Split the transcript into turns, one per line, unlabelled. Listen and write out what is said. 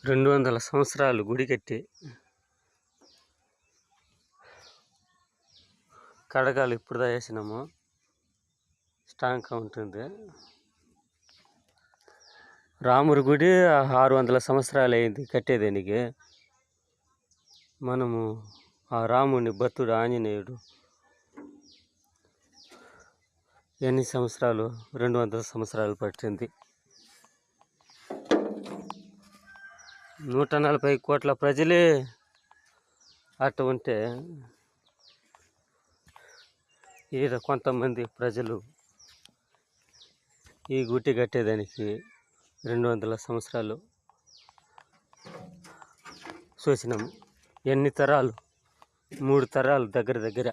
200 సంవత్సరాలు గుడి కట్టి కడగాలు ఇప్పుడు వేసినాము. స్ట్రాంగ్గా ఉంటుంది. రాముడి గుడి 600 సంవత్సరాలు అయింది కట్టేదానికి. మనము ఆ రాముని భక్తుడు ఆంజనేయుడు ఎన్ని సంవత్సరాలు? 200 సంవత్సరాలు పట్టింది. 140 కోట్ల ప్రజలే అట్ట ఉంటే ఈడ కొంతమంది ప్రజలు ఈ గుడి కట్టేదానికి 200 సంవత్సరాలు చూసినాము. ఎన్ని తరాలు? 3 తరాలు దగ్గర దగ్గర.